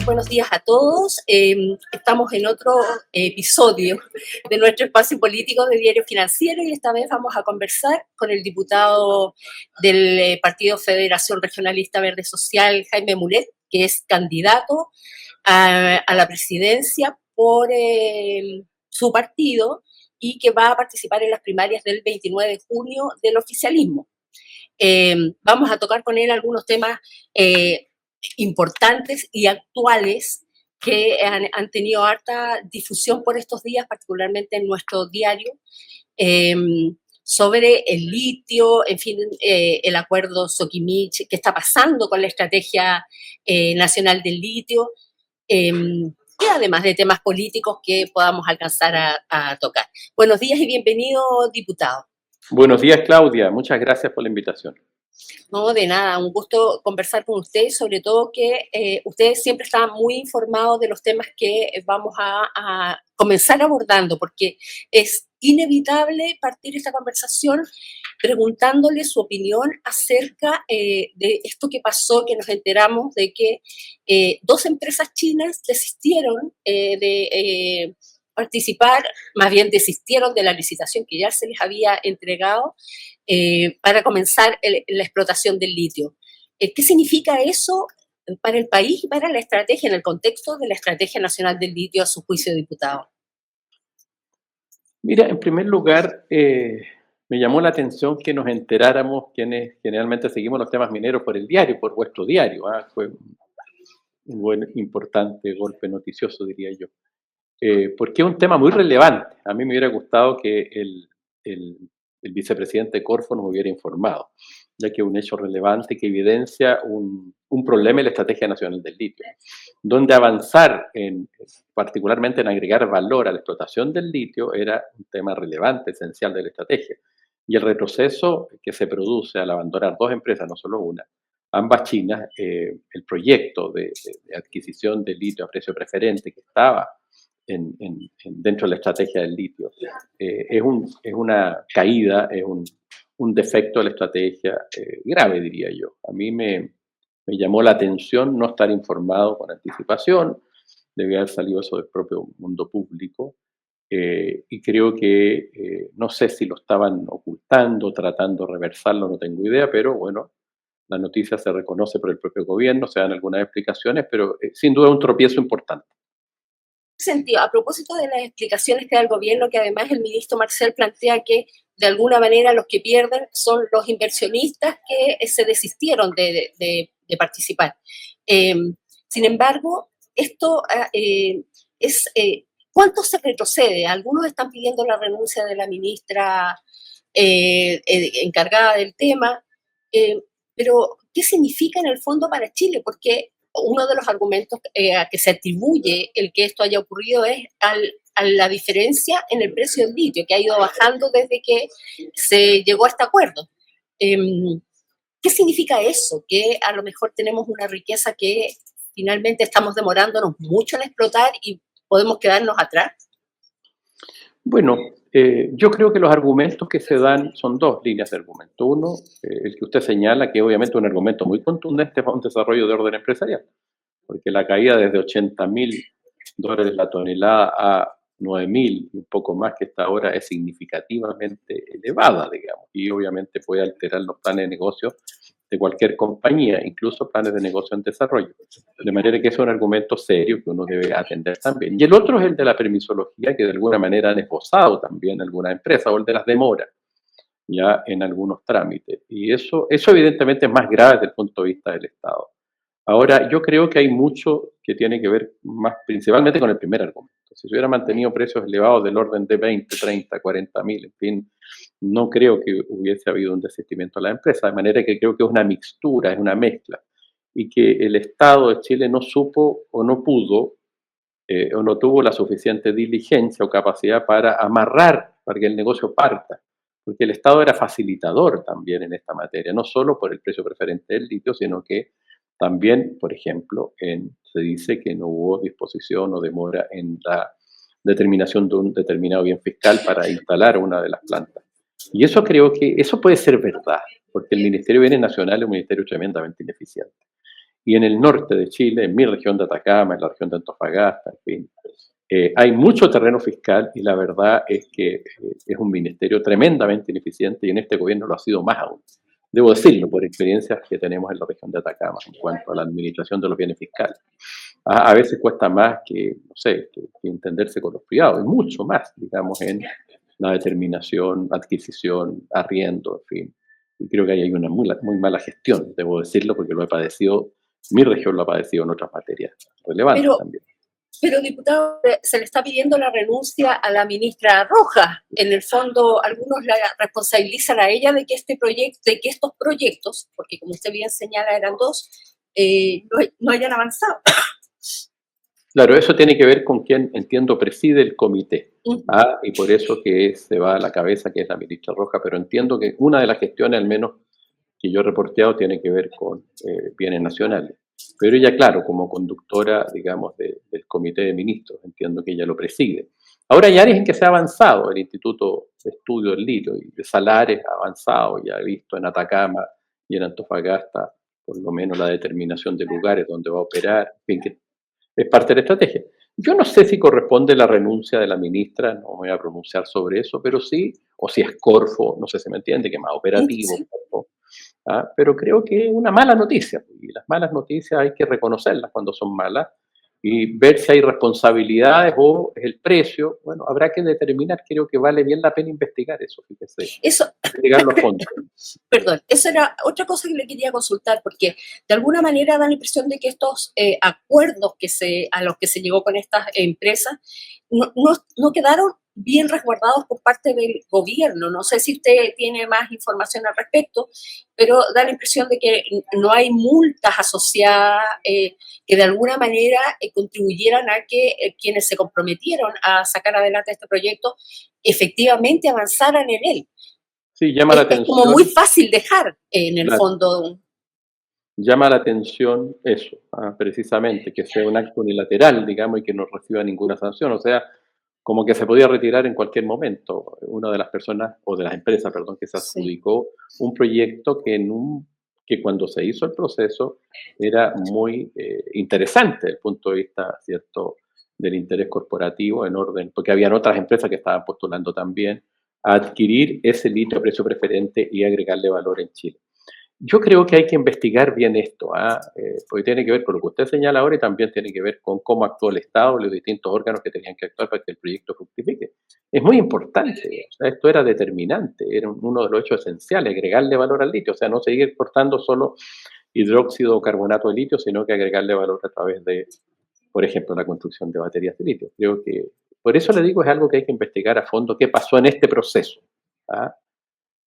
buenos días a todos. Estamos en otro episodio de nuestro espacio político de Diario Financiero y esta vez vamos a conversar con el diputado del Partido Federación Regionalista Verde Social, Jaime Mulet, que es candidato a la presidencia por su partido y que va a participar en las primarias del 29 de junio del oficialismo. Vamos a tocar con él algunos temas importantes y actuales que han tenido harta difusión por estos días, particularmente en nuestro diario, sobre el litio, en fin, el acuerdo Soquimich, qué está pasando con la estrategia nacional del litio, y además de temas políticos que podamos alcanzar a tocar. Buenos días y bienvenido, diputado. Buenos días, Claudia. Muchas gracias por la invitación. No, de nada, un gusto conversar con usted, sobre todo que usted siempre está muy informado de los temas que vamos a comenzar abordando, porque es inevitable partir esta conversación preguntándole su opinión acerca de esto que pasó, que nos enteramos de que dos empresas chinas desistieron de participar, más bien desistieron de la licitación que ya se les había entregado para comenzar la explotación del litio. ¿Qué significa eso para el país y para la estrategia, en el contexto de la Estrategia Nacional del Litio, a su juicio, diputado? Mira, en primer lugar, me llamó la atención que nos enteráramos, quienes generalmente seguimos los temas mineros, por el diario, por vuestro diario. Fue un buen, importante golpe noticioso, diría yo. Porque es un tema muy relevante. A mí me hubiera gustado que el vicepresidente Corfo nos hubiera informado, ya que es un hecho relevante que evidencia un problema en la Estrategia Nacional del Litio, donde avanzar, particularmente en agregar valor a la explotación del litio, era un tema relevante, esencial de la estrategia. Y el retroceso que se produce al abandonar dos empresas, no solo una, ambas chinas, el proyecto de adquisición de litio a precio preferente que estaba dentro de la estrategia del litio, es una caída, es un defecto de la estrategia grave, diría yo. A mí me llamó la atención no estar informado con anticipación, debía haber salido eso del propio mundo público, y creo que, no sé si lo estaban ocultando, tratando de reversarlo, no tengo idea, pero bueno, la noticia se reconoce por el propio gobierno, se dan algunas explicaciones, pero sin duda un tropiezo importante. Sentido, a propósito de las explicaciones que da el gobierno, que además el ministro Marcel plantea que de alguna manera los que pierden son los inversionistas que se desistieron de participar. Sin embargo, esto ¿cuánto se retrocede? Algunos están pidiendo la renuncia de la ministra encargada del tema, pero ¿qué significa en el fondo para Chile? Porque uno de los argumentos a que se atribuye el que esto haya ocurrido es a la diferencia en el precio del litio, que ha ido bajando desde que se llegó a este acuerdo. ¿Qué significa eso? Que a lo mejor tenemos una riqueza que finalmente estamos demorándonos mucho en explotar y podemos quedarnos atrás. Bueno, yo creo que los argumentos que se dan son dos líneas de argumento. Uno, el que usted señala, que obviamente es un argumento muy contundente para un desarrollo de orden empresarial, porque la caída desde $80,000 la tonelada a 9.000 y un poco más que está ahora es significativamente elevada, digamos, y obviamente puede alterar los planes de negocio de cualquier compañía, incluso planes de negocio en desarrollo. De manera que es un argumento serio que uno debe atender también. Y el otro es el de la permisología, que de alguna manera han esbozado también algunas empresas, o el de las demoras, ya en algunos trámites. Y eso evidentemente es más grave desde el punto de vista del Estado. Ahora, yo creo que hay mucho que tiene que ver más principalmente con el primer argumento. Si se hubieran mantenido precios elevados del orden de 20, 30, 40.000, en fin, no creo que hubiese habido un desistimiento de la empresa, de manera que creo que es una mixtura, es una mezcla, y que el Estado de Chile no supo o no pudo o no tuvo la suficiente diligencia o capacidad para amarrar, para que el negocio parta, porque el Estado era facilitador también en esta materia, no solo por el precio preferente del litio, sino que también, por ejemplo, se dice que no hubo disposición o demora en la determinación de un determinado bien fiscal para instalar una de las plantas. Y eso creo que eso puede ser verdad, porque el Ministerio de Bienes Nacionales es un ministerio tremendamente ineficiente. y en el norte de Chile, en mi región de Atacama, en la región de Antofagasta, en fin, hay mucho terreno fiscal y la verdad es que es un ministerio tremendamente ineficiente y en este gobierno lo ha sido más aún. Debo decirlo por experiencias que tenemos en la región de Atacama en cuanto a la administración de los bienes fiscales. A veces cuesta más que, no sé, que entenderse con los privados, y mucho más, digamos, en la determinación, adquisición, arriendo, en fin. Y creo que ahí hay una muy mala gestión, debo decirlo, porque lo he padecido, mi región lo ha padecido en otras materias relevantes Pero, también. pero diputado, se le está pidiendo la renuncia a la ministra Rojas. En el fondo, algunos la responsabilizan a ella de que este proyecto, de que estos proyectos, porque como usted bien señala eran dos, no hayan avanzado. Claro, eso tiene que ver con quien, entiendo, preside el comité. Uh -huh. Y por eso que se va a la cabeza, que es la ministra Roja, pero entiendo que una de las gestiones, al menos que yo he reporteado, tiene que ver con bienes nacionales. Pero ella, claro, como conductora, digamos, del comité de ministros, entiendo que ella lo preside. Ahora hay áreas en que se ha avanzado, el Instituto de Estudio del Litio y de Salares ha avanzado, ya he visto en Atacama y en Antofagasta, por lo menos la determinación de lugares donde va a operar, en fin, que es parte de la estrategia. Yo no sé si corresponde la renuncia de la ministra, no me voy a pronunciar sobre eso, pero sí, o si es Corfo, no sé si me entiende, que es más operativo, Sí. Corfo, pero creo que es una mala noticia, y las malas noticias hay que reconocerlas cuando son malas, y ver si hay responsabilidades o es el precio. Bueno, habrá que determinar, creo que vale bien la pena investigar eso, fíjese, Eso, investigarlo a fondo. perdón, esa era otra cosa que le quería consultar, porque de alguna manera da la impresión de que estos acuerdos a los que se llegó con estas empresas no quedaron bien resguardados por parte del gobierno. No sé si usted tiene más información al respecto, pero da la impresión de que no hay multas asociadas que de alguna manera contribuyeran a que quienes se comprometieron a sacar adelante este proyecto efectivamente avanzaran en él. Sí, llama la Es como muy atención, fácil dejar en el la, fondo. llama la atención eso, precisamente, que sea un acto unilateral, digamos, y que no reciba ninguna sanción. O sea, como que se podía retirar en cualquier momento. Una de las personas, o de las empresas, perdón, que se Sí. adjudicó un proyecto que cuando se hizo el proceso era muy interesante desde el punto de vista, ¿cierto?, del interés corporativo en orden, porque habían otras empresas que estaban postulando también a adquirir ese litio a precio preferente y agregarle valor en Chile. Yo creo que hay que investigar bien esto, porque tiene que ver con lo que usted señala ahora y también tiene que ver con cómo actuó el Estado, los distintos órganos que tenían que actuar para que el proyecto fructifique. Es muy importante, o sea, esto era determinante, era uno de los hechos esenciales, agregarle valor al litio, o sea, no seguir exportando solo hidróxido o carbonato de litio, sino que agregarle valor a través de, por ejemplo, la construcción de baterías de litio. Creo que, por eso le digo, es algo que hay que investigar a fondo, qué pasó en este proceso. ¿Ah?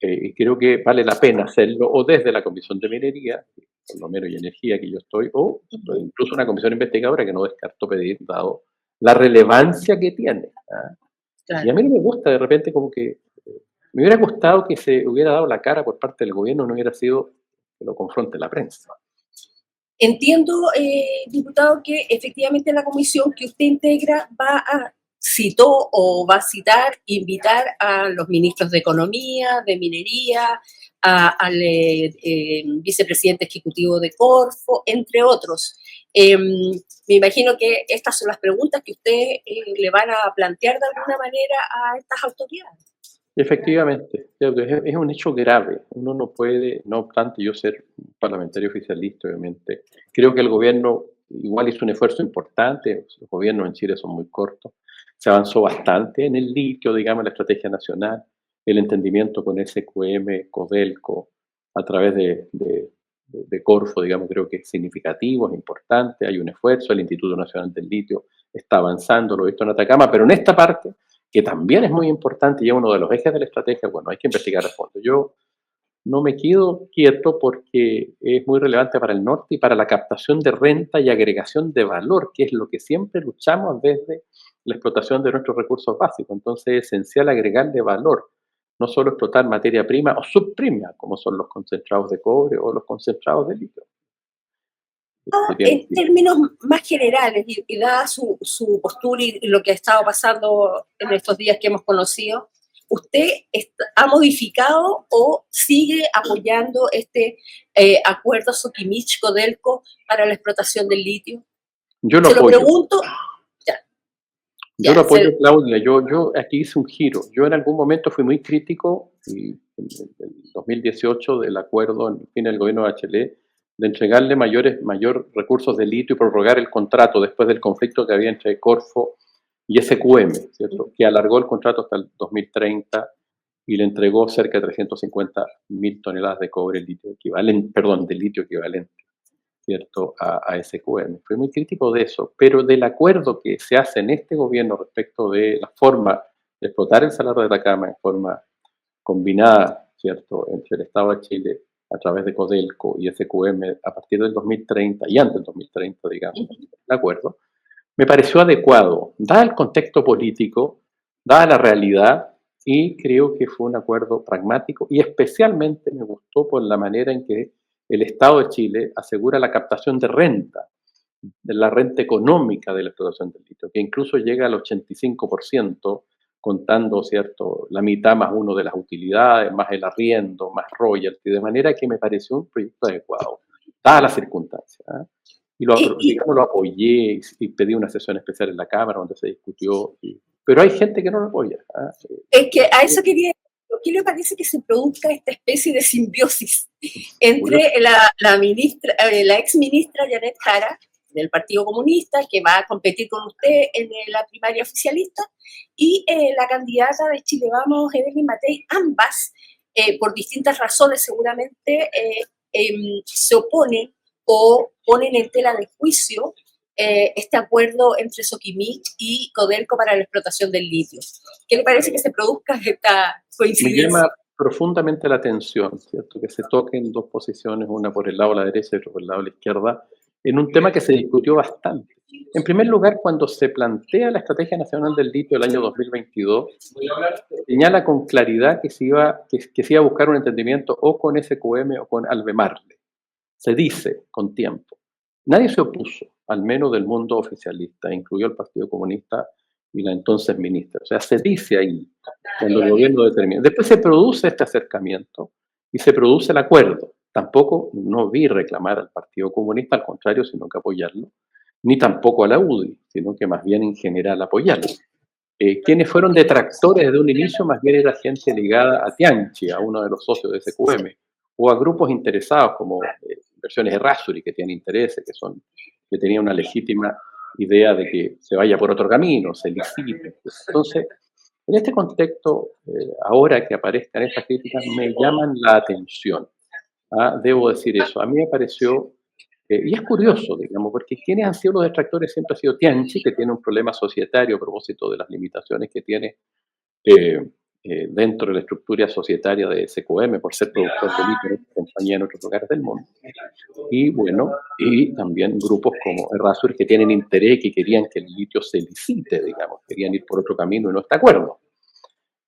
Y creo que vale la pena hacerlo o desde la Comisión de Minería, por lo menos y Energía que yo estoy, o incluso una comisión investigadora que no descarto pedir, dado la relevancia que tiene. Y a Claro. mí no me gusta de repente como que me hubiera gustado que se hubiera dado la cara por parte del gobierno, no hubiera sido que lo confronte la prensa. Entiendo, diputado, que efectivamente la comisión que usted integra citó o va a citar, invitar a los ministros de Economía, de Minería, al vicepresidente ejecutivo de Corfo, entre otros. Me imagino que estas son las preguntas que usted le van a plantear de alguna manera a estas autoridades. Efectivamente, es un hecho grave. Uno no puede, no obstante yo ser un parlamentario oficialista, obviamente, creo que el gobierno igual hizo un esfuerzo importante, los gobiernos en Chile son muy cortos, se avanzó bastante en el litio, digamos, en la estrategia nacional, el entendimiento con SQM, Codelco, a través de Corfo, digamos, creo que es significativo, es importante, hay un esfuerzo, el Instituto Nacional del Litio está avanzando, lo he visto en Atacama, pero en esta parte que también es muy importante y es uno de los ejes de la estrategia, bueno, hay que investigar a fondo. Yo no me quedo quieto porque es muy relevante para el norte y para la captación de renta y agregación de valor, que es lo que siempre luchamos desde la explotación de nuestros recursos básicos. Entonces es esencial agregarle valor, no solo explotar materia prima o subprima, como son los concentrados de cobre o los concentrados de litio. En términos más generales, dada su postura y lo que ha estado pasando en estos días que hemos conocido, ¿usted ha modificado o sigue apoyando este acuerdo Sokimich-Codelco para la explotación del litio? Yo lo Se lo apoyo. pregunto. Ya, Yo ya, lo apoyo, Claudia. Yo aquí hice un giro. Yo en algún momento fui muy crítico y en el 2018 del acuerdo, en fin, el gobierno de Bachelet, de entregarle mayor recursos de litio y prorrogar el contrato después del conflicto que había entre Corfo y SQM, ¿cierto? Que alargó el contrato hasta el 2030 y le entregó cerca de 350.000 toneladas de cobre litio equivalente, perdón, de litio equivalente, ¿cierto? A SQM. Fui muy crítico de eso, pero del acuerdo que se hace en este gobierno respecto de la forma de explotar el Salar de Atacama en forma combinada, ¿cierto?, entre el Estado de Chile a través de Codelco y SQM a partir del 2030 y antes del 2030, digamos, el acuerdo, me pareció adecuado, dada el contexto político, dada la realidad, y creo que fue un acuerdo pragmático y especialmente me gustó por la manera en que el Estado de Chile asegura la captación de renta, de la renta económica de la explotación del litio, que incluso llega al 85%, contando, ¿cierto?, la mitad más uno de las utilidades, más el arriendo, más royalty, de manera que me pareció un proyecto adecuado, dadas las circunstancias, ¿eh? Y digamos, lo apoyé y pedí una sesión especial en la Cámara donde se discutió, pero hay gente que no lo apoya, ¿eh? Es que a eso quería. ¿Qué le parece que se produzca esta especie de simbiosis entre la ministra, la ex ministra Janet Jara, del Partido Comunista, que va a competir con usted en la primaria oficialista, y la candidata de Chile Vamos, Evelyn Matei, ambas, por distintas razones seguramente, se oponen o ponen en tela de juicio este acuerdo entre Sokimich y Codelco para la explotación del litio. ¿Qué le parece que se produzca esta coincidencia? Me llama profundamente la atención, ¿cierto?, que se toquen dos posiciones, una por el lado de la derecha y otra por el lado de la izquierda, en un tema que se discutió bastante. En primer lugar, cuando se plantea la Estrategia Nacional del Litio del año 2022, señala con claridad que se iba a buscar un entendimiento o con SQM o con Albemarle. Se dice con tiempo. Nadie se opuso, al menos del mundo oficialista, incluyó el Partido Comunista y la entonces ministra. O sea, se dice ahí, cuando el gobierno determina. Después se produce este acercamiento y se produce el acuerdo. Tampoco no vi reclamar al Partido Comunista, al contrario, sino que apoyarlo, ni tampoco a la UDI, sino que más bien en general apoyarlo. Quienes fueron detractores desde un inicio más bien era gente ligada a Tianchi, a uno de los socios de SQM, o a grupos interesados como Inversiones Errázuri, que tienen intereses, que tenían una legítima idea de que se vaya por otro camino, se licite. Entonces, en este contexto, ahora que aparezcan estas críticas, me llaman la atención. Debo decir eso. A mí me pareció, y es curioso, digamos, porque quienes han sido los detractores siempre ha sido Tianchi, que tiene un problema societario a propósito de las limitaciones que tiene dentro de la estructura societaria de SQM por ser productor de litio en esta compañía en otros lugares del mundo. Y bueno, y también grupos como Errázuriz que tienen interés, que querían que el litio se licite, digamos, querían ir por otro camino y no está de acuerdo.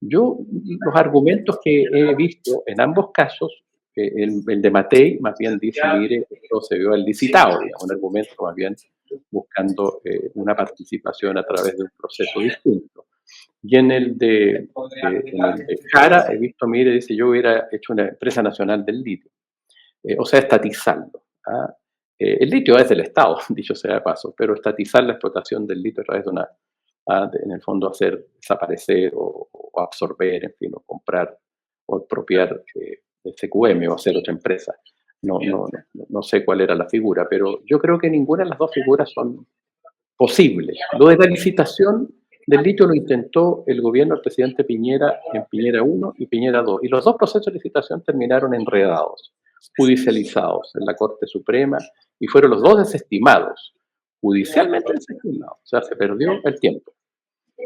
Yo, los argumentos que he visto en ambos casos, el de Matei más bien dice, mire, esto se vio al licitado, digamos, un argumento más bien buscando una participación a través de un proceso distinto. Y en el de Jara he visto, mire, dice, yo hubiera hecho una empresa nacional del litio, o sea, estatizarlo. El litio es del Estado, dicho sea de paso, pero estatizar la explotación del litio a través de una, en el fondo hacer desaparecer o absorber, en fin, o comprar o expropiar SQM o hacer otra empresa. No sé cuál era la figura, pero yo creo que ninguna de las dos figuras son posibles. Lo de la licitación del litio lo intentó el gobierno del presidente Piñera en Piñera 1 y Piñera 2, y los dos procesos de licitación terminaron enredados, judicializados en la Corte Suprema, y fueron los dos desestimados, judicialmente desestimados, o sea, se perdió el tiempo.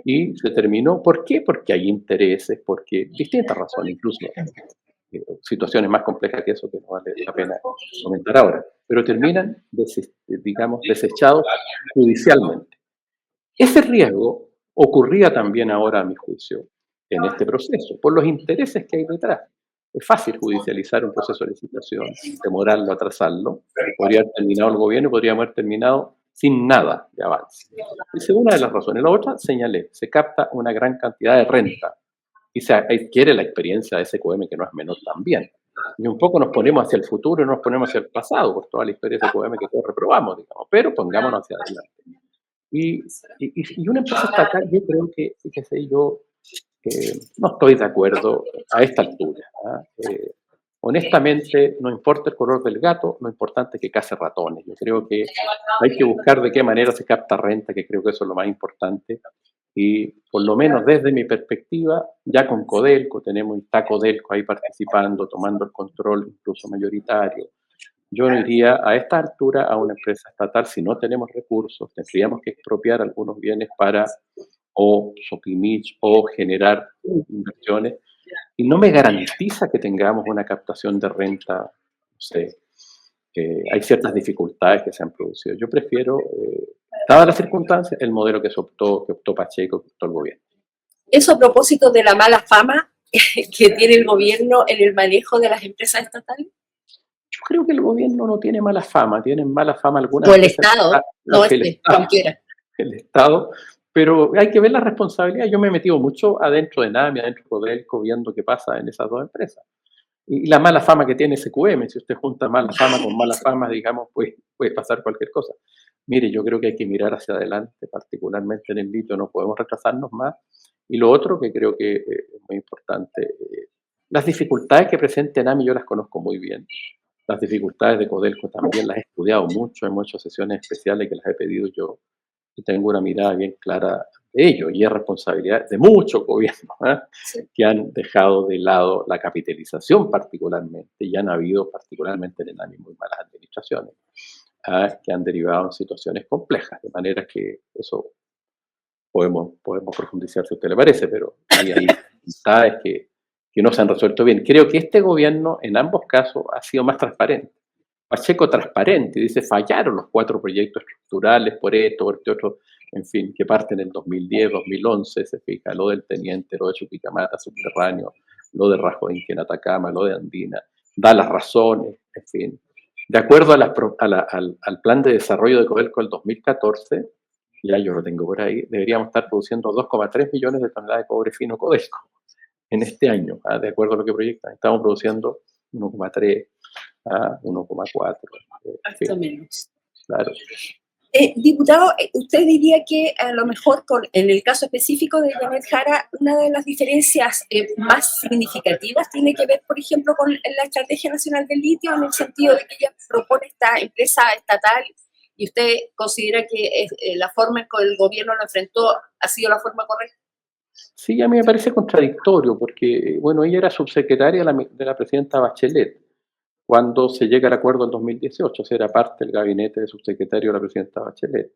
Y se terminó, ¿por qué? Porque hay intereses, porque distintas razones, incluso situaciones más complejas que eso que no vale la pena comentar ahora, pero terminan, digamos, desechados judicialmente. Ese riesgo ocurría también ahora, a mi juicio, en este proceso, por los intereses que hay detrás. Es fácil judicializar un proceso de licitación, demorarlo, atrasarlo. Podría haber terminado el gobierno y podríamos haber terminado sin nada de avance. Esa es una de las razones. La otra, señalé, se capta una gran cantidad de renta y se adquiere la experiencia de SQM, que no es menor también. Y un poco nos ponemos hacia el futuro y no nos ponemos hacia el pasado, por toda la historia de SQM que todos reprobamos, digamos, pero pongámonos hacia adelante. Y una empresa estatal, yo creo que, fíjese, yo no estoy de acuerdo a esta altura. Honestamente, no importa el color del gato, lo importante es que case ratones. Yo creo que hay que buscar de qué manera se capta renta, que creo que eso es lo más importante. Y por lo menos desde mi perspectiva, ya con Codelco, está Codelco ahí participando, tomando el control incluso mayoritario. Yo no iría a esta altura a una empresa estatal si no tenemos recursos, tendríamos que expropiar algunos bienes para o suprimir o generar inversiones, y no me garantiza que tengamos una captación de renta, no sé, hay ciertas dificultades que se han producido. Yo prefiero, dadas las circunstancias, el modelo que optó Pacheco, que optó el gobierno. Eso a propósito de la mala fama que tiene el gobierno en el manejo de las empresas estatales. Yo creo que el gobierno no tiene mala fama, tienen mala fama algunas o el empresas. Estado, no cualquiera. El Estado, pero hay que ver la responsabilidad. Yo me he metido mucho adentro de NAMI, adentro de Codelco, viendo qué pasa en esas dos empresas. Y la mala fama que tiene SQM, si usted junta mala fama con mala fama, digamos, pues puede pasar cualquier cosa. Mire, yo creo que hay que mirar hacia adelante, particularmente en el litio, no podemos retrasarnos más. Y lo otro que creo que es muy importante, las dificultades que presenta NAMI yo las conozco muy bien. Las dificultades de Codelco también las he estudiado mucho, en muchas sesiones especiales que las he pedido yo, y tengo una mirada bien clara de ello, y es responsabilidad de muchos gobiernos que han dejado de lado la capitalización particularmente, y han habido particularmente en el ANI muy malas administraciones, que han derivado en situaciones complejas, de manera que eso podemos profundizar si a usted le parece, pero hay dificultades que no se han resuelto bien. Creo que este gobierno en ambos casos ha sido más transparente. Pacheco transparente, dice, fallaron los 4 proyectos estructurales por esto, por este otro, en fin, que parten en 2010, 2011, se fija, lo del Teniente, lo de Chuquicamata subterráneo, lo de Rajoinque en Atacama, lo de Andina, da las razones, en fin. De acuerdo al plan de desarrollo de Codelco del 2014, ya yo lo tengo por ahí, deberíamos estar produciendo 2,3 millones de toneladas de cobre fino Codelco en este año, de acuerdo a lo que proyectan. Estamos produciendo 1,3 a 1,4. Hasta menos. Claro. Diputado, ¿usted diría que a lo mejor en el caso específico de Janet Jara, una de las diferencias más significativas tiene que ver, por ejemplo, con la Estrategia Nacional del Litio, en el sentido de que ella propone esta empresa estatal y usted considera que la forma en que el gobierno lo enfrentó ha sido la forma correcta? Sí, a mí me parece contradictorio porque, bueno, ella era subsecretaria de la presidenta Bachelet cuando se llega al acuerdo en 2018, o sea, era parte del gabinete de subsecretario de la presidenta Bachelet.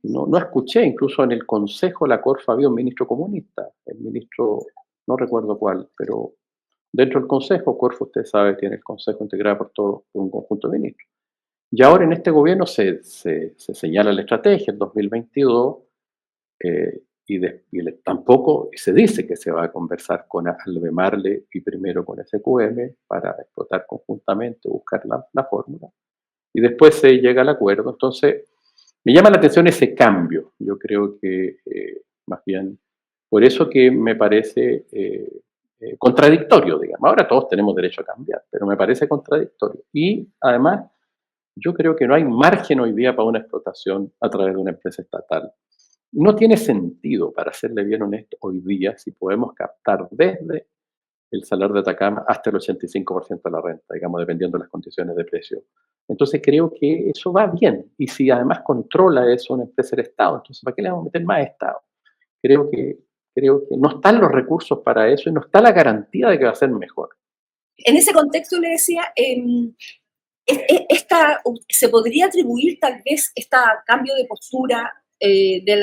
No escuché, incluso en el Consejo de la Corfa había un ministro comunista, el ministro, no recuerdo cuál, pero dentro del Consejo, Corfa, usted sabe, tiene el Consejo integrado por un conjunto de ministros. Y ahora en este gobierno se señala la estrategia en 2022, tampoco se dice que se va a conversar con Albemarle y primero con SQM para explotar conjuntamente, buscar la fórmula, y después se llega al acuerdo. Entonces, me llama la atención ese cambio. Yo creo que más bien, por eso que me parece contradictorio, digamos. Ahora todos tenemos derecho a cambiar, pero me parece contradictorio. Y además, yo creo que no hay margen hoy día para una explotación a través de una empresa estatal. No tiene sentido, para serle bien honesto, hoy día, si podemos captar desde el Salar de Atacama hasta el 85% de la renta, digamos, dependiendo de las condiciones de precio. Entonces creo que eso va bien. Y si además controla eso una empresa del Estado, entonces ¿para qué le vamos a meter más Estado? Creo que no están los recursos para eso y no está la garantía de que va a ser mejor. En ese contexto le decía, ¿se podría atribuir tal vez este cambio de postura de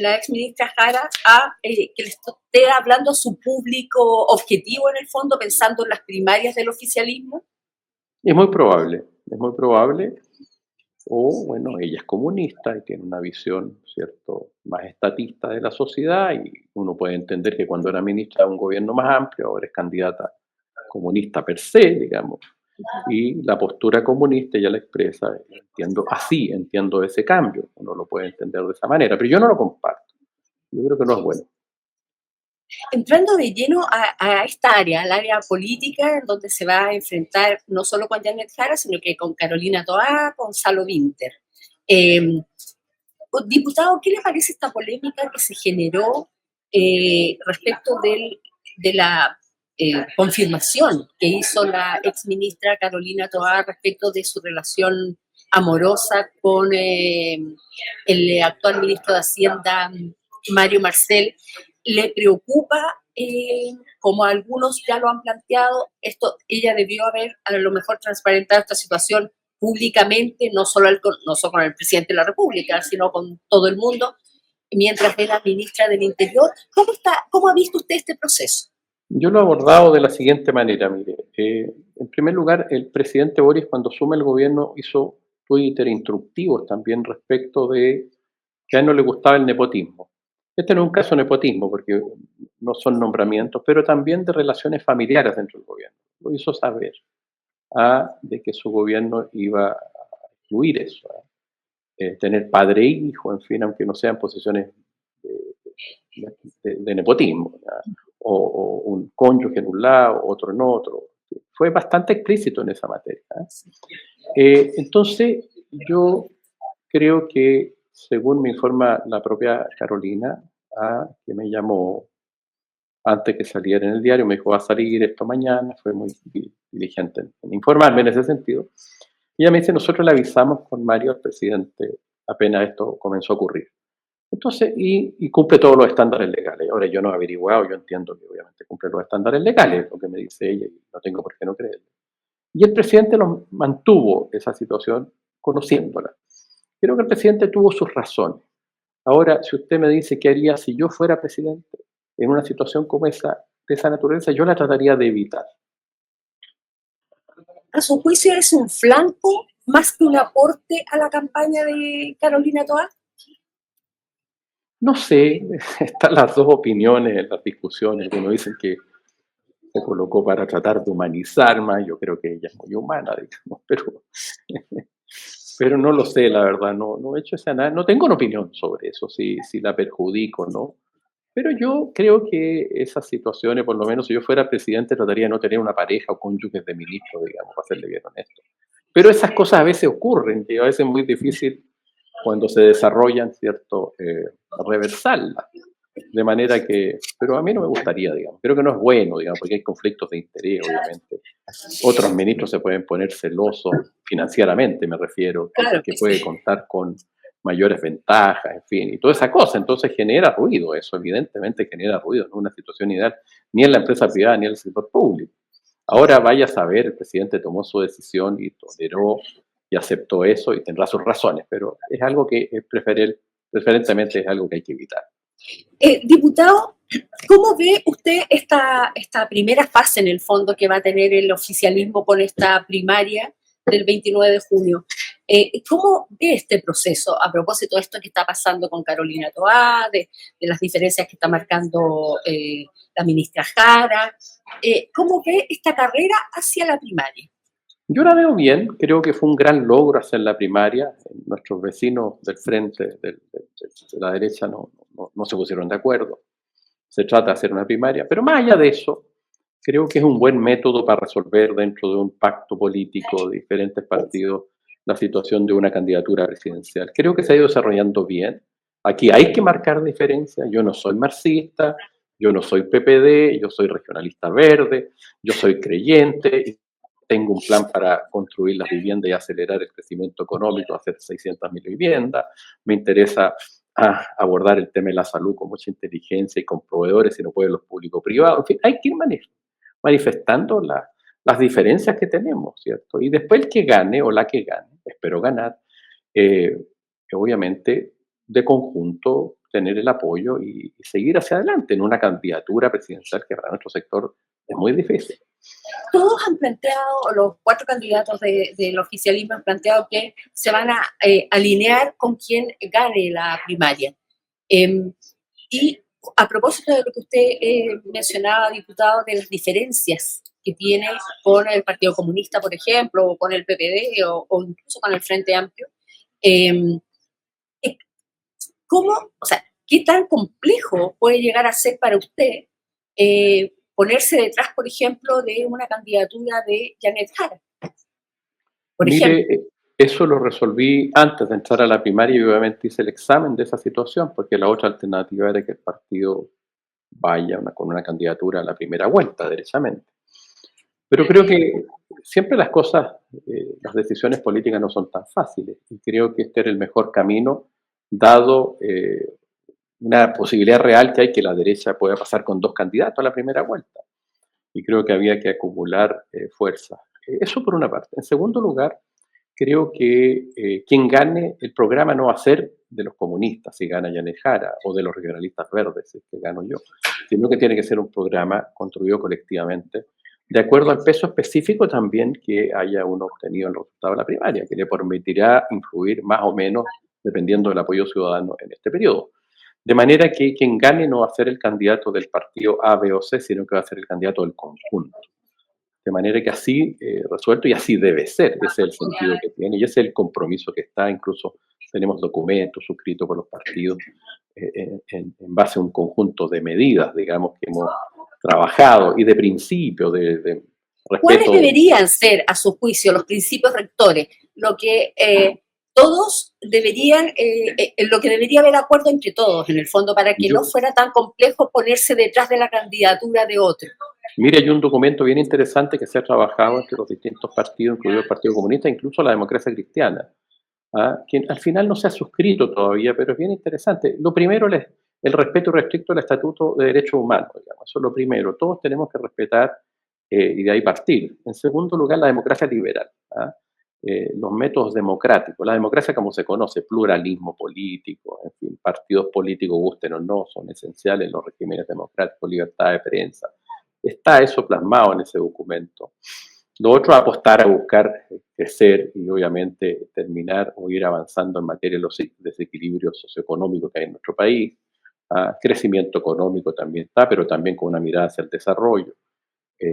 la ex ministra Jara a que le esté hablando a su público objetivo en el fondo, pensando en las primarias del oficialismo? Es muy probable, o bueno, ella es comunista y tiene una visión, ¿cierto?, más estatista de la sociedad, y uno puede entender que cuando era ministra de un gobierno más amplio, ahora es candidata comunista per se, digamos, y la postura comunista ella la expresa, entiendo ese cambio, uno lo puede entender de esa manera, pero yo no lo comparto, yo creo que no es bueno. Entrando de lleno a esta área, al área política, en donde se va a enfrentar no solo con Janet Jara, sino que con Carolina Toá, con Salo Winter. Eh, Diputado, ¿qué le parece esta polémica que se generó respecto de la confirmación que hizo la exministra Carolina Toá respecto de su relación amorosa con el actual ministro de Hacienda, Mario Marcel? ¿Le preocupa, como algunos ya lo han planteado, esto? Ella debió haber a lo mejor transparentado esta situación públicamente, no solo con el presidente de la República, sino con todo el mundo, mientras era ministra del Interior. ¿Cómo ha visto usted este proceso? Yo lo he abordado de la siguiente manera, mire. En primer lugar, el presidente Boris, cuando asume el gobierno, hizo Twitter instructivos también respecto de que a él no le gustaba el nepotismo. Este no es un caso de nepotismo, porque no son nombramientos, pero también de relaciones familiares dentro del gobierno. Lo hizo saber de que su gobierno iba a incluir eso, tener padre e hijo, en fin, aunque no sean posiciones de nepotismo, o un cónyuge en un lado, otro en otro. Fue bastante explícito en esa materia. Entonces, yo creo que, según me informa la propia Carolina, que me llamó antes que saliera en el diario, me dijo, va a salir esto mañana, fue muy diligente en informarme en ese sentido. Y ella me dice, nosotros le avisamos con Mario al presidente apenas esto comenzó a ocurrir. Entonces, y cumple todos los estándares legales. Ahora, yo no he averiguado, yo entiendo que obviamente cumple los estándares legales, lo que me dice ella, y no tengo por qué no creerle. Y el presidente mantuvo esa situación conociéndola. Creo que el presidente tuvo sus razones. Ahora, si usted me dice qué haría si yo fuera presidente en una situación como esa, de esa naturaleza, yo la trataría de evitar. ¿A su juicio es un flanco más que un aporte a la campaña de Carolina Toá? No sé, están las dos opiniones, las discusiones. Algunos dicen que se colocó para tratar de humanizar más, yo creo que ella es muy humana, digamos, pero no lo sé, la verdad, no he hecho ese análisis, no tengo una opinión sobre eso, si la perjudico o no, pero yo creo que esas situaciones, por lo menos si yo fuera presidente, trataría de no tener una pareja o cónyuges de ministro, digamos, para serle bien honesto. Pero esas cosas a veces ocurren, que a veces es muy difícil cuando se desarrollan, ¿cierto?, reversarlas. De manera que, pero a mí no me gustaría, digamos, creo que no es bueno, digamos, porque hay conflictos de interés, obviamente. Otros ministros se pueden poner celosos financieramente, me refiero, Claro que que puede sí. contar con mayores ventajas, en fin, y toda esa cosa. Entonces genera ruido, eso evidentemente genera ruido, no es una situación ideal, ni en la empresa privada ni en el sector público. Ahora vaya a saber, el presidente tomó su decisión y toleró y aceptó eso y tendrá sus razones, pero es algo que preferentemente es algo que hay que evitar. Diputado, ¿cómo ve usted esta primera fase en el fondo que va a tener el oficialismo con esta primaria del 29 de junio? ¿Cómo ve este proceso a propósito de esto que está pasando con Carolina Toá, de las diferencias que está marcando la ministra Jara? ¿Cómo ve esta carrera hacia la primaria? Yo la veo bien, creo que fue un gran logro hacer la primaria. Nuestros vecinos del frente, de la derecha, no se pusieron de acuerdo. Se trata de hacer una primaria, pero más allá de eso, creo que es un buen método para resolver dentro de un pacto político de diferentes partidos la situación de una candidatura presidencial. Creo que se ha ido desarrollando bien. Aquí hay que marcar diferencias. Yo no soy marxista, yo no soy PPD, yo soy regionalista verde, yo soy creyente, tengo un plan para construir las viviendas y acelerar el crecimiento económico, hacer 600.000 viviendas. Me interesa abordar el tema de la salud con mucha inteligencia y con proveedores, si no pueden los público-privados. En fin, hay que ir manifestando las diferencias que tenemos, ¿cierto? Y después el que gane o la que gane, espero ganar, eh, obviamente de conjunto tener el apoyo y seguir hacia adelante en una candidatura presidencial que para nuestro sector es muy difícil. Todos han planteado, los cuatro candidatos del oficialismo han planteado que se van a alinear con quien gane la primaria. Y a propósito de lo que usted mencionaba, diputado, de las diferencias que tiene con el Partido Comunista, por ejemplo, o con el PPD, o incluso con el Frente Amplio, eh, ¿cómo, o sea, qué tan complejo puede llegar a ser para usted ponerse detrás, por ejemplo, de una candidatura de Janet Jara, por ejemplo. Mire, eso lo resolví antes de entrar a la primaria y obviamente hice el examen de esa situación, porque la otra alternativa era que el partido vaya con una candidatura a la primera vuelta, derechamente. Pero creo que siempre las cosas, las decisiones políticas no son tan fáciles y creo que este era el mejor camino, dado una posibilidad real que hay que la derecha pueda pasar con dos candidatos a la primera vuelta. Y creo que había que acumular fuerza. Eso por una parte. En segundo lugar, creo que quien gane el programa no va a ser de los comunistas, si gana Yanet Jara, o de los regionalistas verdes, si es que gano yo, sino que tiene que ser un programa construido colectivamente, de acuerdo al peso específico también que haya uno obtenido en el resultado de la primaria, que le permitirá influir más o menos dependiendo del apoyo ciudadano en este periodo. De manera que quien gane no va a ser el candidato del partido A, B o C, sino que va a ser el candidato del conjunto. De manera que así resuelto y así debe ser, ese es el sentido que tiene y ese es el compromiso que está, incluso tenemos documentos suscritos por los partidos en base a un conjunto de medidas, digamos, que hemos trabajado y de principios, de ¿Cuáles respeto. deberían ser, a su juicio, los principios rectores? Lo que todos deberían, lo que debería haber acuerdo entre todos, en el fondo, para que no fuera tan complejo ponerse detrás de la candidatura de otro. Mire, hay un documento bien interesante que se ha trabajado entre los distintos partidos, incluido el Partido Comunista, incluso la democracia cristiana, que al final no se ha suscrito todavía, pero es bien interesante. Lo primero es el respeto restricto al Estatuto de Derechos Humanos, digamos. Eso es lo primero. Todos tenemos que respetar y de ahí partir. En segundo lugar, la democracia liberal, los métodos democráticos. La democracia como se conoce, pluralismo político, en fin, partidos políticos, gusten o no, son esenciales en los regímenes democráticos, libertad de prensa. Está eso plasmado en ese documento. Lo otro, apostar a buscar crecer y obviamente terminar o ir avanzando en materia de los desequilibrios socioeconómicos que hay en nuestro país. Crecimiento económico también está, pero también con una mirada hacia el desarrollo.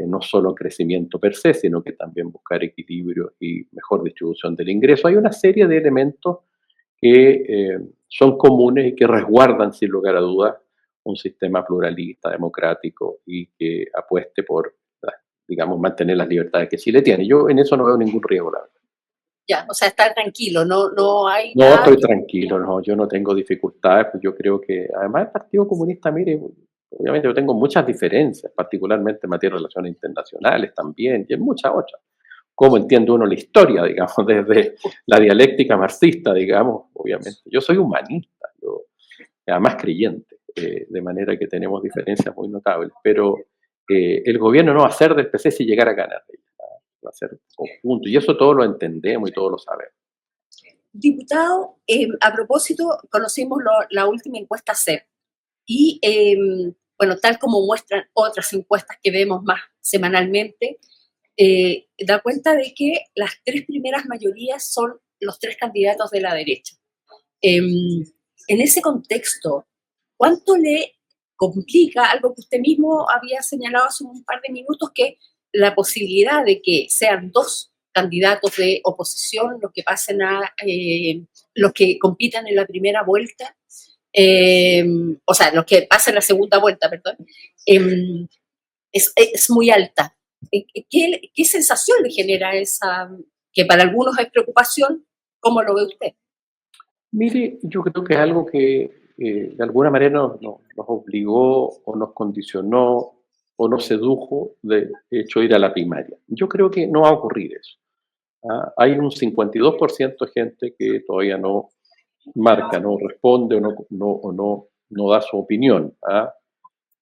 No solo crecimiento per se, sino que también buscar equilibrio y mejor distribución del ingreso. Hay una serie de elementos que son comunes y que resguardan, sin lugar a dudas, un sistema pluralista, democrático y que apueste por, digamos, mantener las libertades que Chile tiene. Yo en eso no veo ningún riesgo, la verdad. Ya, o sea, está tranquilo, no hay No, nada estoy tranquilo, no, yo no tengo dificultades, pues yo creo que, además el Partido Comunista, mire, obviamente yo tengo muchas diferencias, particularmente en materia de relaciones internacionales también, y en muchas otras. ¿Cómo entiende uno la historia, digamos, desde la dialéctica marxista, digamos, obviamente? Yo soy humanista, yo, además creyente, de manera que tenemos diferencias muy notables, pero el gobierno no va a ser del PC si llegara a ganar, va a ser conjunto, y eso todos lo entendemos y todos lo sabemos. Diputado, a propósito, conocimos la última encuesta CEP y, bueno, tal como muestran otras encuestas que vemos más semanalmente, da cuenta de que las tres primeras mayorías son los tres candidatos de la derecha. En ese contexto, ¿cuánto le complica algo que usted mismo había señalado hace un par de minutos, que la posibilidad de que sean dos candidatos de oposición los que pasen los que compitan en la primera vuelta, o sea, los que pasen la segunda vuelta, perdón, es muy alta? ¿Qué sensación le genera esa, que para algunos es preocupación? ¿Cómo lo ve usted? Mire, yo creo que es algo que de alguna manera nos obligó o nos condicionó o nos sedujo de hecho ir a la primaria. Yo creo que no va a ocurrir eso. Hay un 52% de gente que todavía no marca, no responde no da su opinión.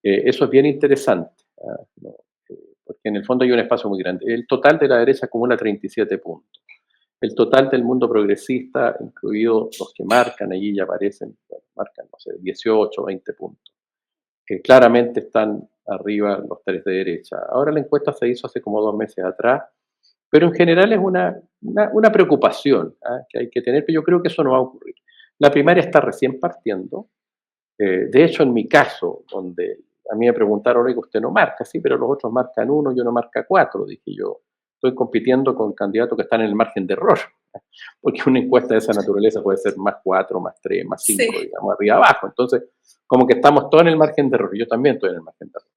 Eso es bien interesante, porque en el fondo hay un espacio muy grande. El total de la derecha acumula 37 puntos. El total del mundo progresista, incluidos los que marcan, allí ya aparecen, bueno, marcan, no sé, 18, 20 puntos, que claramente están arriba los tres de derecha. Ahora la encuesta se hizo hace como 2 meses atrás, pero en general es una preocupación que hay que tener, pero yo creo que eso no va a ocurrir. La primaria está recién partiendo. De hecho, en mi caso, donde a mí me preguntaron, oiga, usted no marca, sí, pero los otros marcan 1, yo no marca 4, dije yo. Estoy compitiendo con candidatos que están en el margen de error, porque una encuesta de esa naturaleza puede ser más 4, más 3, más 5, sí, digamos, arriba abajo. Entonces, como que estamos todos en el margen de error, yo también estoy en el margen de error.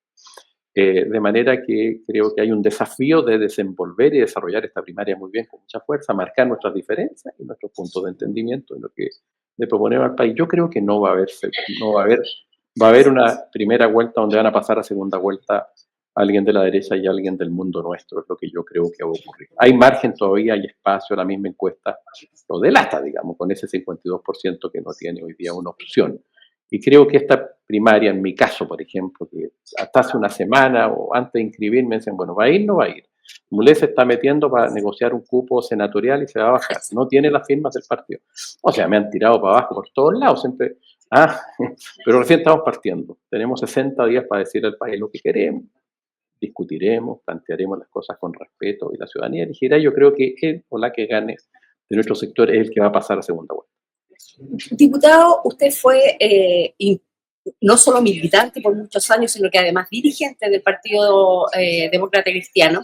De manera que creo que hay un desafío de desenvolver y desarrollar esta primaria muy bien, con mucha fuerza, marcar nuestras diferencias y nuestros puntos de entendimiento en lo que le proponemos al país. Yo creo que no va a haber, va a haber una primera vuelta donde van a pasar a segunda vuelta alguien de la derecha y alguien del mundo nuestro, es lo que yo creo que va a ocurrir. Hay margen todavía, hay espacio, la misma encuesta lo delata, digamos, con ese 52% que no tiene hoy día una opción. Y creo que esta primaria, en mi caso, por ejemplo, que hasta hace una semana o antes de inscribirme, me dicen, bueno, ¿va a ir o no va a ir? Mulé se está metiendo para negociar un cupo senatorial y se va a bajar. No tiene las firmas del partido. O sea, me han tirado para abajo por todos lados, siempre. Ah, pero recién estamos partiendo. Tenemos 60 días para decir al país lo que queremos. Discutiremos, plantearemos las cosas con respeto y la ciudadanía elegirá. Yo creo que él o la que gane de nuestro sector es el que va a pasar a segunda vuelta. Diputado, usted fue no solo militante por muchos años, sino que además dirigente del Partido Demócrata Cristiano.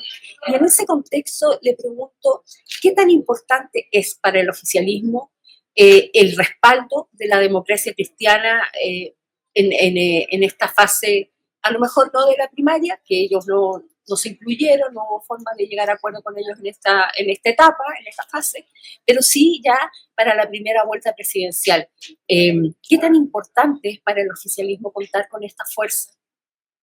Y en ese contexto le pregunto, ¿qué tan importante es para el oficialismo el respaldo de la democracia cristiana en esta fase, a lo mejor no de la primaria, que ellos no se incluyeron, no hubo forma de llegar a acuerdo con ellos en esta etapa, en esta fase, pero sí ya para la primera vuelta presidencial? ¿Qué tan importante es para el oficialismo contar con esta fuerza?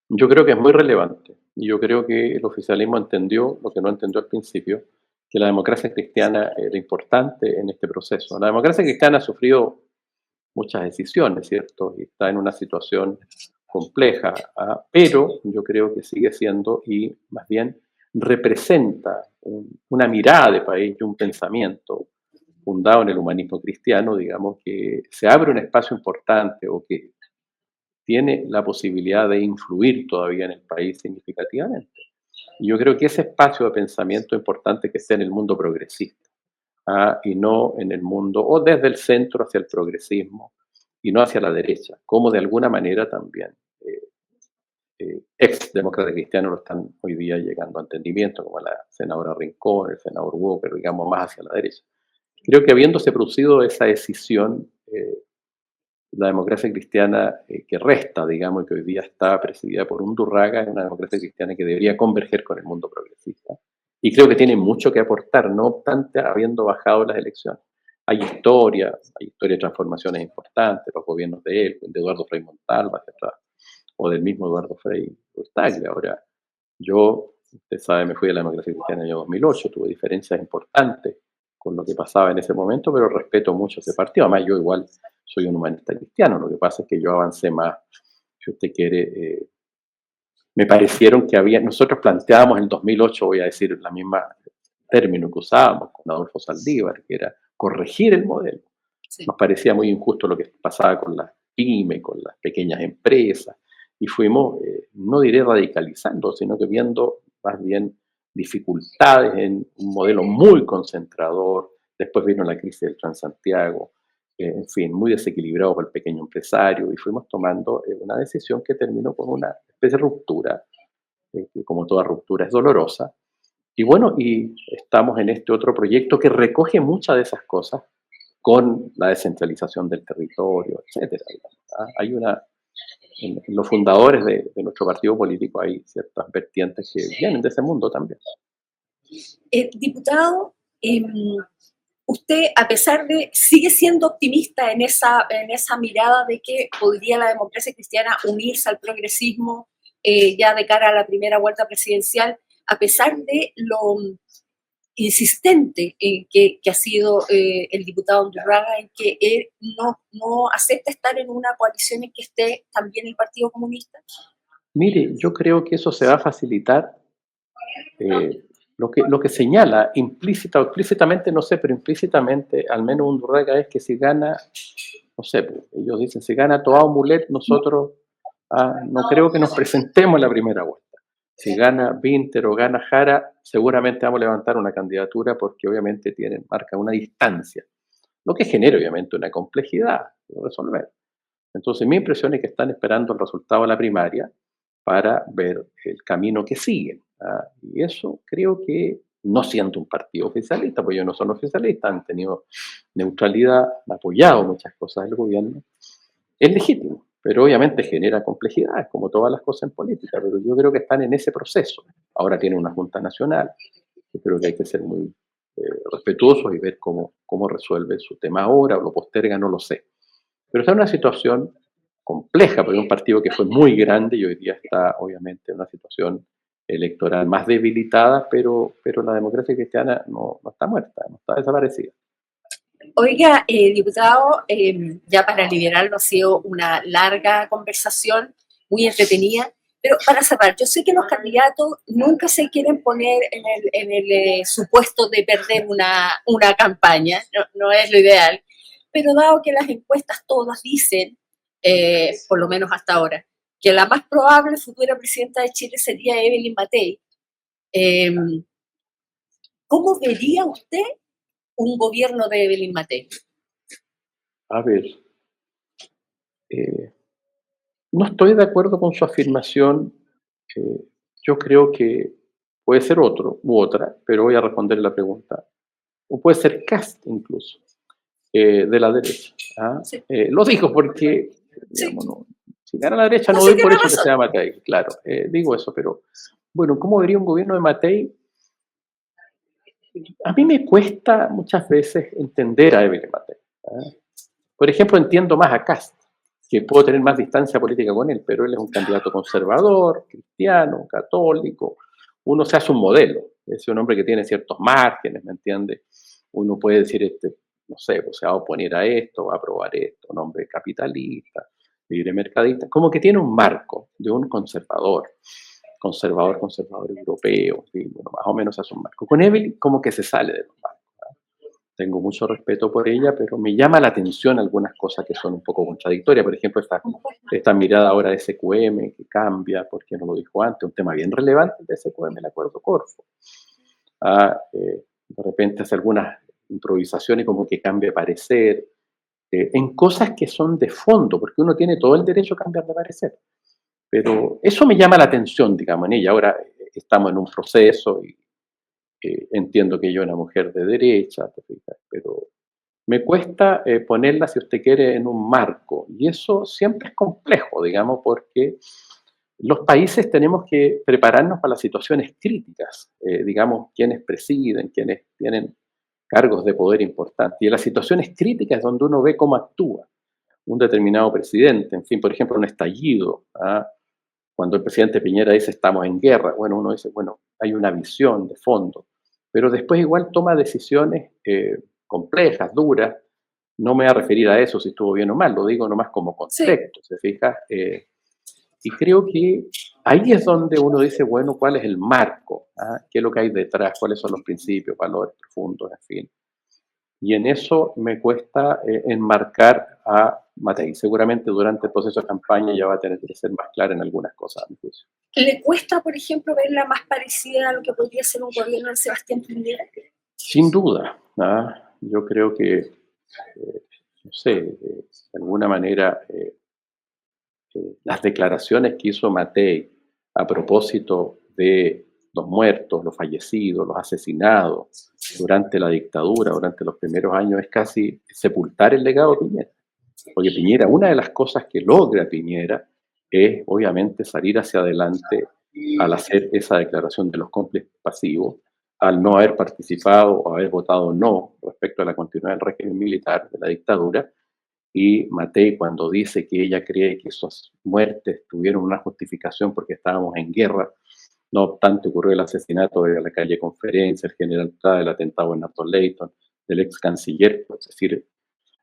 Yo creo que es muy relevante. Y yo creo que el oficialismo entendió lo que no entendió al principio, que la democracia cristiana era importante en este proceso. La democracia cristiana ha sufrido muchas decisiones, ¿cierto? Y está en una situación compleja, pero yo creo que sigue siendo y más bien representa una mirada de país y un pensamiento fundado en el humanismo cristiano, digamos, que se abre un espacio importante o que tiene la posibilidad de influir todavía en el país significativamente. Y yo creo que ese espacio de pensamiento es importante que esté en el mundo progresista, y no en el mundo, o desde el centro hacia el progresismo, y no hacia la derecha, como de alguna manera también ex demócratas cristianos lo están hoy día llegando a entendimiento, como la senadora Rincón, el senador Walker, digamos, más hacia la derecha. Creo que habiéndose producido esa decisión, la democracia cristiana que resta, digamos, y que hoy día está presidida por un Durraga, es una democracia cristiana que debería converger con el mundo progresista. Y creo que tiene mucho que aportar, no obstante, habiendo bajado las elecciones. Hay historia de transformaciones importantes, los gobiernos de él, de Eduardo Frei Montalva, etc., o del mismo Eduardo Frei Urtagle. Ahora, yo, usted sabe, me fui de la democracia cristiana en el año 2008, tuve diferencias importantes con lo que pasaba en ese momento, pero respeto mucho ese partido. Además, yo igual soy un humanista cristiano, lo que pasa es que yo avancé más, si usted quiere, me parecieron que nosotros planteábamos en el 2008, voy a decir la misma término que usábamos con Adolfo Saldívar, que era corregir el modelo. Sí. Nos parecía muy injusto lo que pasaba con las pymes, con las pequeñas empresas, y fuimos, no diré radicalizando, sino que viendo más bien dificultades en un modelo muy concentrador. Después vino la crisis del Transantiago, en fin, muy desequilibrado para el pequeño empresario, y fuimos tomando una decisión que terminó con una especie de ruptura, que como toda ruptura es dolorosa. Y bueno, y estamos en este otro proyecto que recoge muchas de esas cosas con la descentralización del territorio, etcétera. Hay en los fundadores de nuestro partido político hay ciertas vertientes que vienen de ese mundo también. Diputado, usted, a pesar de, sigue siendo optimista en esa mirada de que podría la democracia cristiana unirse al progresismo ya de cara a la primera vuelta presidencial, a pesar de lo insistente que ha sido el diputado Undurraga en que él no acepta estar en una coalición en que esté también el Partido Comunista? Mire, yo creo que eso se va a facilitar. Lo que señala implícita o explícitamente, no sé, pero implícitamente, al menos Undurraga, es que si gana, no sé, ellos dicen, si gana Toao Mulet, nosotros no creo que nos presentemos en la primera vuelta. Si gana Vinter o gana Jara, seguramente vamos a levantar una candidatura porque obviamente marca una distancia, lo que genera obviamente una complejidad de resolver. Entonces mi impresión es que están esperando el resultado de la primaria para ver el camino que siguen. Y eso creo que, no siendo un partido oficialista, pues ellos no son oficialistas, han tenido neutralidad, han apoyado muchas cosas del gobierno, es legítimo. pero obviamente genera complejidades, como todas las cosas en política, pero yo creo que están en ese proceso. Ahora tiene una Junta Nacional, yo creo que hay que ser muy respetuosos y ver cómo resuelve su tema ahora, o lo posterga, no lo sé. Pero está en una situación compleja, porque es un partido que fue muy grande y hoy día está obviamente en una situación electoral más debilitada, pero la democracia cristiana no está muerta, no está desaparecida. Oiga, diputado, ya para liberarlo ha sido una larga conversación, muy entretenida, pero para cerrar, yo sé que los candidatos nunca se quieren poner en el supuesto de perder una campaña, no es lo ideal, pero dado que las encuestas todas dicen, por lo menos hasta ahora, que la más probable futura presidenta de Chile sería Evelyn Matei, eh, ¿cómo vería usted un gobierno de Evelyn Matei? A ver, eh, no estoy de acuerdo con su afirmación. eh, yo creo que puede ser otro u otra, pero voy a responder la pregunta. O puede ser Cast incluso, de la derecha. ¿Ah? Sí, Lo digo porque, sí, digamos, no, si gana la derecha no, no sí doy por tiene hecho que razón. sea Matei, claro, digo eso, pero bueno, ¿cómo vería un gobierno de Matei? A mí me cuesta muchas veces entender a Evelyn Matei. ¿Ah? Por ejemplo, entiendo más a Kast, que puedo tener más distancia política con él, pero él es un candidato conservador, cristiano, católico. Uno se hace un modelo, es un hombre que tiene ciertos márgenes, ¿me entiende? Uno puede decir, no sé, pues se va a oponer a esto, va a aprobar esto, un hombre capitalista, libre mercadista, como que tiene un marco de un conservador europeo, ¿sí? Bueno, más o menos hace un marco. Con Evelyn como que se sale de los marcos. Tengo mucho respeto por ella, pero me llama la atención algunas cosas que son un poco contradictorias. Por ejemplo, esta mirada ahora de SQM que cambia, porque no lo dijo antes, un tema bien relevante de SQM, el acuerdo Corfo. De repente hace algunas improvisaciones como que cambia de parecer, en cosas que son de fondo, porque uno tiene todo el derecho a cambiar de parecer. Pero eso me llama la atención, digamos, en ella. Ahora estamos en un proceso y entiendo que ella es una mujer de derecha, te fijas, pero me cuesta ponerla, si usted quiere, en un marco. Y eso siempre es complejo, digamos, porque los países tenemos que prepararnos para las situaciones críticas, digamos, quienes presiden, quienes tienen cargos de poder importantes. Y en las situaciones críticas es donde uno ve cómo actúa un determinado presidente, en fin, por ejemplo, un estallido. ¿Ah? Cuando el presidente Piñera dice estamos en guerra, bueno, uno dice, bueno, hay una visión de fondo, pero después igual toma decisiones complejas, duras. No me voy a referir a eso si estuvo bien o mal, lo digo nomás como Sí. contexto, ¿se fija? Y creo que ahí es donde uno dice, bueno, ¿cuál es el marco? ¿Ah? ¿Qué es lo que hay detrás? ¿Cuáles son los principios, valores profundos, en fin? Y en eso me cuesta enmarcar a Matei. Seguramente durante el proceso de campaña ya va a tener que ser más clara en algunas cosas, a mi juicio. ¿Le cuesta, por ejemplo, verla más parecida a lo que podría ser un gobierno de Sebastián Piñera? Sin duda, ¿ah? Yo creo que, no sé, de alguna manera las declaraciones que hizo Matei a propósito de los muertos, los fallecidos, los asesinados durante la dictadura, durante los primeros años, es casi sepultar el legado de Piñera. Porque Piñera, una de las cosas que logra Piñera es obviamente salir hacia adelante al hacer esa declaración de los cómplices pasivos, al no haber participado o haber votado no respecto a la continuidad del régimen militar, de la dictadura. Y Matei, cuando dice que ella cree que esas muertes tuvieron una justificación porque estábamos en guerra, no obstante ocurrió el asesinato de la calle Conferencia, el general Prada, el atentado en Nato Leighton, del ex canciller, es decir,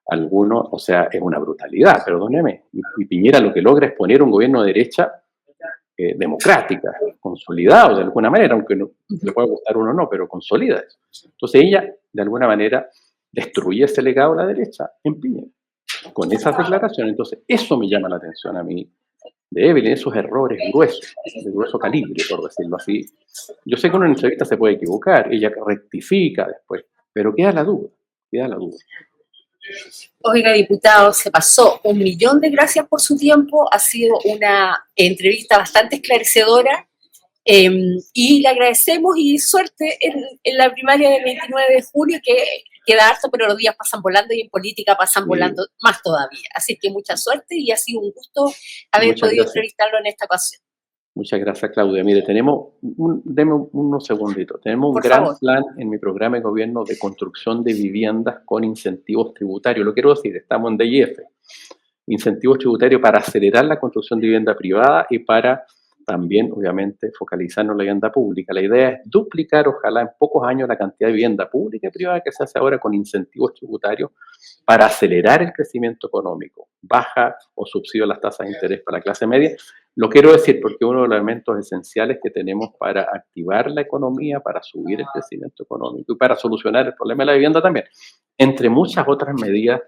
alguno, o sea, es una brutalidad, perdóneme. Y Piñera lo que logra es poner un gobierno de derecha democrática, consolidado de alguna manera, aunque no le pueda gustar uno o no, pero consolida eso. Entonces ella, de alguna manera, destruye ese legado de la derecha en Piñera, con esas declaraciones. Entonces, eso me llama la atención a mí de Evelyn, esos errores gruesos, de grueso calibre, por decirlo así. Yo sé que en una entrevista se puede equivocar, ella rectifica después, pero queda la duda, queda la duda. Oiga, diputado, se pasó. 1.000.000 de gracias por su tiempo. Ha sido una entrevista bastante esclarecedora y le agradecemos y suerte en la primaria del 29 de julio, que queda harto, pero los días pasan volando y en política pasan volando más todavía. Así que mucha suerte y ha sido un gusto haber podido entrevistarlo en esta ocasión. Muchas gracias, Claudia. Mire, deme unos segunditos. Tenemos un gran plan en mi programa de gobierno de construcción de viviendas con incentivos tributarios. Lo quiero decir, estamos en DIF. Incentivos tributarios para acelerar la construcción de vivienda privada y para también, obviamente, focalizarnos en la vivienda pública. La idea es duplicar, ojalá en pocos años, la cantidad de vivienda pública y privada que se hace ahora con incentivos tributarios para acelerar el crecimiento económico, baja o subsidio las tasas de interés para la clase media. Lo quiero decir porque uno de los elementos esenciales que tenemos para activar la economía, para subir el crecimiento económico y para solucionar el problema de la vivienda también, entre muchas otras medidas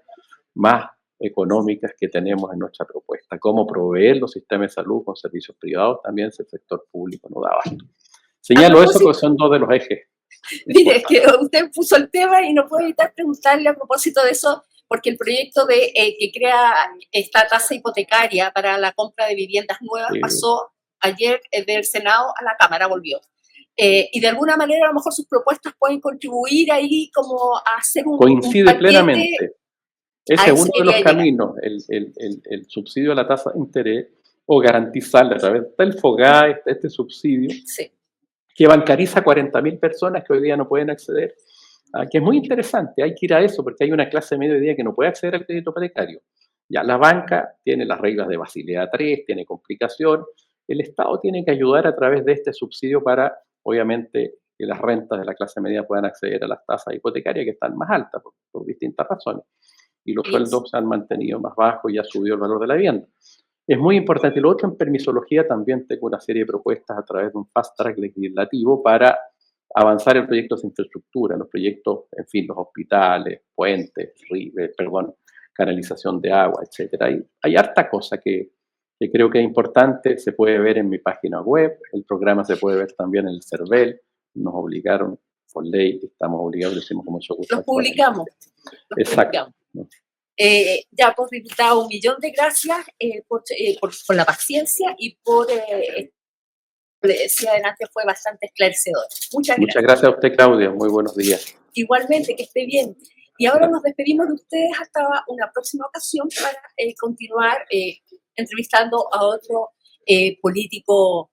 más económicas que tenemos en nuestra propuesta, cómo proveer los sistemas de salud con servicios privados, también si el sector público no da abasto. Señalo eso porque son dos de los ejes. Mire, es que usted puso el tema y no puedo evitar preguntarle a propósito de eso, porque el proyecto que crea esta tasa hipotecaria para la compra de viviendas nuevas pasó ayer del Senado a la Cámara, volvió. Y de alguna manera a lo mejor sus propuestas pueden contribuir ahí como a hacer un Coincide plenamente. Ese es uno de los caminos, el subsidio a la tasa de interés, o garantizarle a través del FOGAE, este subsidio, que bancariza a 40.000 personas que hoy día no pueden acceder, que es muy interesante, hay que ir a eso, porque hay una clase media hoy día que no puede acceder al crédito hipotecario. Ya la banca tiene las reglas de Basilea III, tiene complicación, el Estado tiene que ayudar a través de este subsidio para, obviamente, que las rentas de la clase media puedan acceder a las tasas hipotecarias que están más altas por distintas razones. Y los sueldos se han mantenido más bajos y ha subido el valor de la vivienda. Es muy importante. Lo otro, en permisología también tengo una serie de propuestas a través de un fast track legislativo para avanzar en proyectos de infraestructura, los proyectos, en fin, los hospitales, puentes, canalización de agua, etc. Hay harta cosa que creo que es importante, se puede ver en mi página web, el programa se puede ver también en el CERVEL, nos obligaron por ley, estamos obligados, lo hicimos como mucho gusto. Los publicamos. Exacto. Ya, pues, diputado, 1.000.000 de gracias por la paciencia y por, le decía adelante, fue bastante esclarecedor. Muchas gracias. Muchas gracias a usted, Claudia. Muy buenos días. Igualmente, que esté bien. Y ahora nos despedimos de ustedes hasta una próxima ocasión para continuar entrevistando a otro político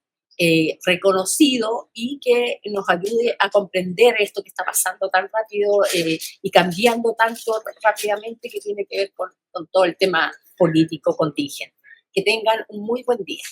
reconocido y que nos ayude a comprender esto que está pasando tan rápido y cambiando tanto rápidamente, que tiene que ver con todo el tema político contingente. Que tengan un muy buen día.